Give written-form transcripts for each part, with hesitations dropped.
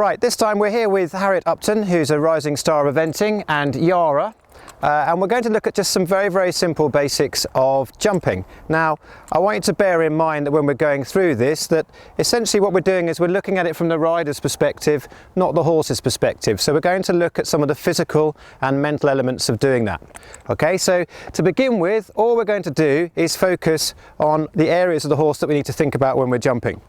Right, this time we're here with Harriet Upton, who's a rising star of eventing, and Yara. And we're going to look at just some very simple basics of jumping. Now, I want you to bear in mind that when we're going through this, that essentially what we're doing is we're looking at it from the rider's perspective, not the horse's perspective. So we're going to look at some of the physical and mental elements of doing that. Okay, so to begin with, all we're going to do is focus on the areas of the horse that we need to think about when we're jumping.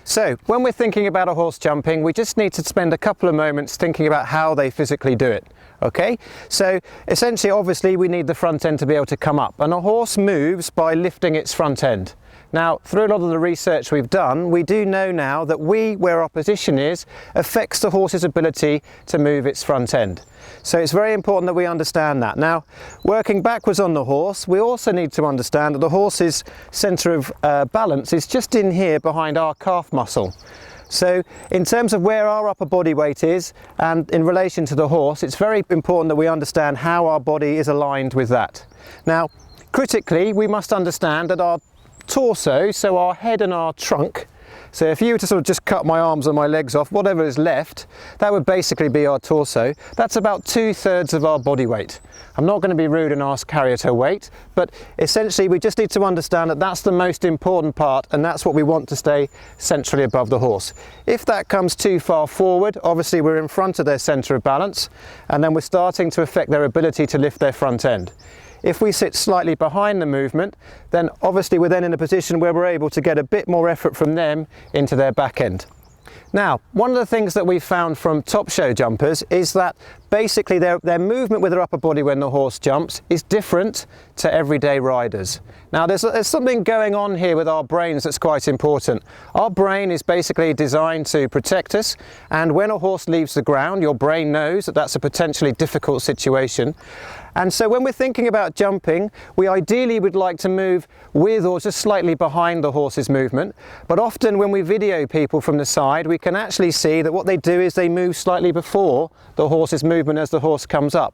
So when we're thinking about a horse jumping, we just need to spend a couple of moments thinking about how they physically do it. Okay, so essentially, obviously, we need the front end to be able to come up, and a horse moves by lifting its front end. Now, through a lot of the research we've done, we do know now that where our position is, affects the horse's ability to move its front end. So it's very important that we understand that. Now, working backwards on the horse, we also need to understand that the horse's centre of balance is just in here behind our calf muscle. So in terms of where our upper body weight is and in relation to the horse, it's very important that we understand how our body is aligned with that. Now, critically, we must understand that our torso, so our head and our trunk, so if you were to sort of just cut my arms and my legs off, whatever is left, that would basically be our torso. That's about 2/3 of our body weight. I'm not going to be rude and ask Harriet her weight, but essentially we just need to understand that that's the most important part, and that's what we want to stay centrally above the horse. If that comes too far forward, obviously we're in front of their centre of balance, and then we're starting to affect their ability to lift their front end. If we sit slightly behind the movement, then obviously we're then in a position where we're able to get a bit more effort from them into their back end. Now, one of the things that we've found from top show jumpers is that basically their movement with their upper body when the horse jumps is different to everyday riders. Now, there's something going on here with our brains that's quite important. Our brain is basically designed to protect us, and when a horse leaves the ground, your brain knows that that's a potentially difficult situation. And so when we're thinking about jumping, we ideally would like to move with or just slightly behind the horse's movement. But often when we video people from the side, we can actually see that what they do is they move slightly before the horse's movement as the horse comes up.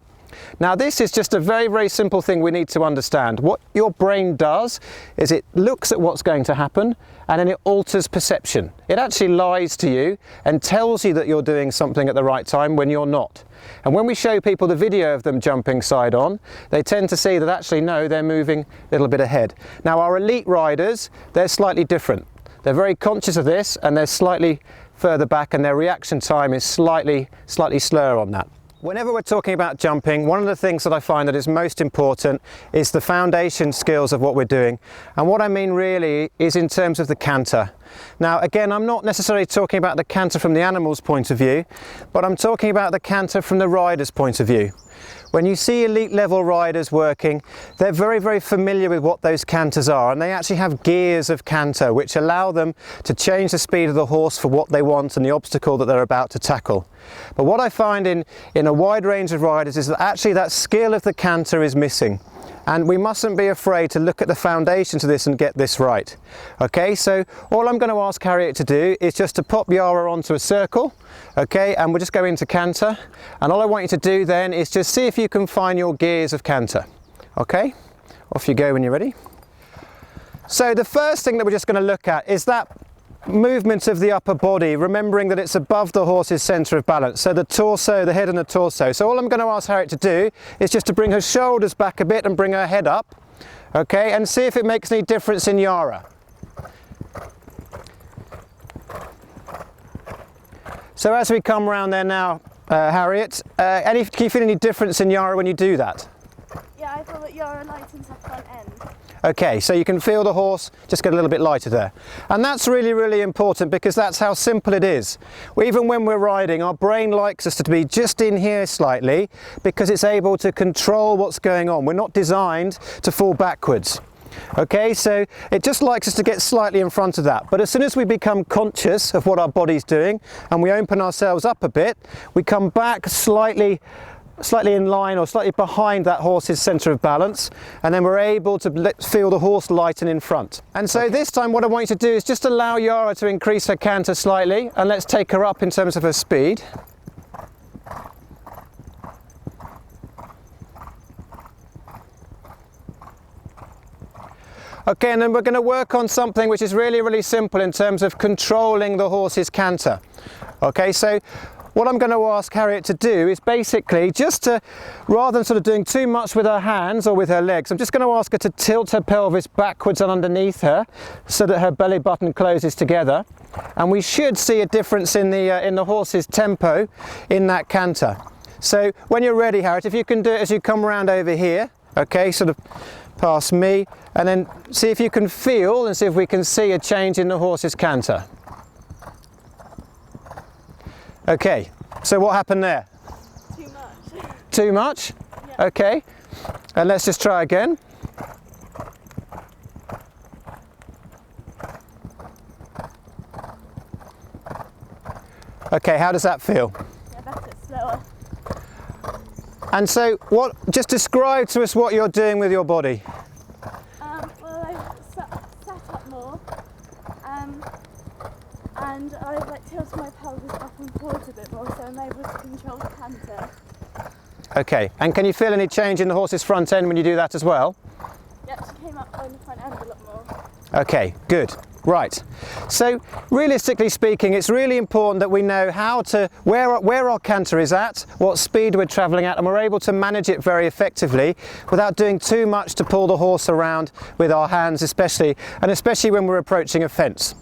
Now, this is just a very simple thing we need to understand. What your brain does is it looks at what's going to happen and then it alters perception. It actually lies to you and tells you that you're doing something at the right time when you're not. And when we show people the video of them jumping side on, they tend to see that actually no, they're moving a little bit ahead. Now, our elite riders, they're slightly different. They're very conscious of this and they're slightly further back, and their reaction time is slightly slower on that. Whenever we're talking about jumping, one of the things that I find that is most important is the foundation skills of what we're doing. And what I mean really is in terms of the canter. Now, again, I'm not necessarily talking about the canter from the animal's point of view, but I'm talking about the canter from the rider's point of view. When you see elite level riders working, they're very familiar with what those canters are, and they actually have gears of canter which allow them to change the speed of the horse for what they want and the obstacle that they're about to tackle. But what I find in a wide range of riders is that actually that skill of the canter is missing. And we mustn't be afraid to look at the foundations of this and get this right. Okay, so all I'm going to ask Harriet to do is just to pop Yara onto a circle, okay, and we'll just go into canter. And all I want you to do then is just see if you can find your gears of canter. Okay, off you go when you're ready. So the first thing that we're just going to look at is that movement of the upper body, remembering that it's above the horse's centre of balance, so the torso, the head and the torso. So all I'm going to ask Harriet to do is just to bring her shoulders back a bit and bring her head up, okay, and see if it makes any difference in Yara. So as we come around there now, Harriet, can you feel any difference in Yara when you do that? Yeah, I feel that Yara lightens her front end. Okay, so you can feel the horse just get a little bit lighter there. And that's really important, because that's how simple it is. Even when we're riding, our brain likes us to be just in here slightly because it's able to control what's going on. We're not designed to fall backwards. Okay, so it just likes us to get slightly in front of that. But as soon as we become conscious of what our body's doing and we open ourselves up a bit, we come back slightly in line or slightly behind that horse's centre of balance, and then we're able to feel the horse lighten in front. And so this time what I want you to do is just allow Yara to increase her canter slightly, and let's take her up in terms of her speed. Okay, and then we're going to work on something which is really simple in terms of controlling the horse's canter. Okay, so what I'm going to ask Harriet to do is basically just to, rather than sort of doing too much with her hands or with her legs, I'm just going to ask her to tilt her pelvis backwards and underneath her so that her belly button closes together. And we should see a difference in the horse's tempo in that canter. So when you're ready, Harriet, if you can do it as you come around over here, okay, sort of past me, and then see if you can feel and see if we can see a change in the horse's canter. Okay, so what happened there? Too much. Too much? Yeah. Okay, and let's just try again. Okay, how does that feel? Yeah, that's it slower. And so, just describe to us what you're doing with your body. Well, I've sat up more, and I've like tilted my pelvis up and forward a bit more, so I'm able to control the canter. Okay, and can you feel any change in the horse's front end when you do that as well? Yep, she came up on the front end a lot more. Okay, good. Right. So realistically speaking, it's really important that we know where our canter is at, what speed we're travelling at, and we're able to manage it very effectively without doing too much to pull the horse around with our hands, especially when we're approaching a fence.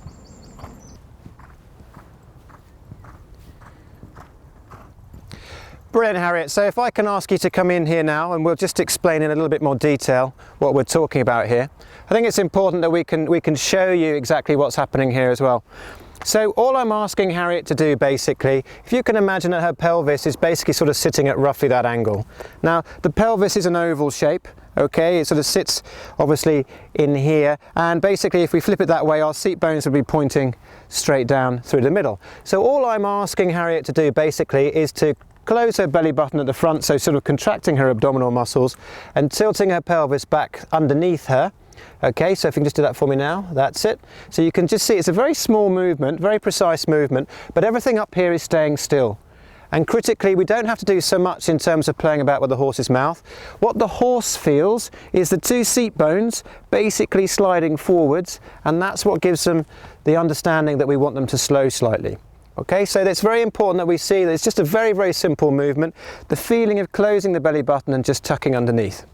Brilliant, Harriet. So if I can ask you to come in here now, and we'll just explain in a little bit more detail what we're talking about here. I think it's important that we can show you exactly what's happening here as well. So all I'm asking Harriet to do basically, if you can imagine that her pelvis is basically sort of sitting at roughly that angle. Now the pelvis is an oval shape, okay, it sort of sits obviously in here, and basically if we flip it that way our seat bones would be pointing straight down through the middle. So all I'm asking Harriet to do basically is to close her belly button at the front, so sort of contracting her abdominal muscles and tilting her pelvis back underneath her. Okay, so if you can just do that for me now, that's it. So you can just see it's a very small movement, very precise movement, but everything up here is staying still. And critically, we don't have to do so much in terms of playing about with the horse's mouth. What the horse feels is the two seat bones basically sliding forwards, and that's what gives them the understanding that we want them to slow slightly. Okay, so it's very important that we see that it's just a very, very simple movement, the feeling of closing the belly button and just tucking underneath.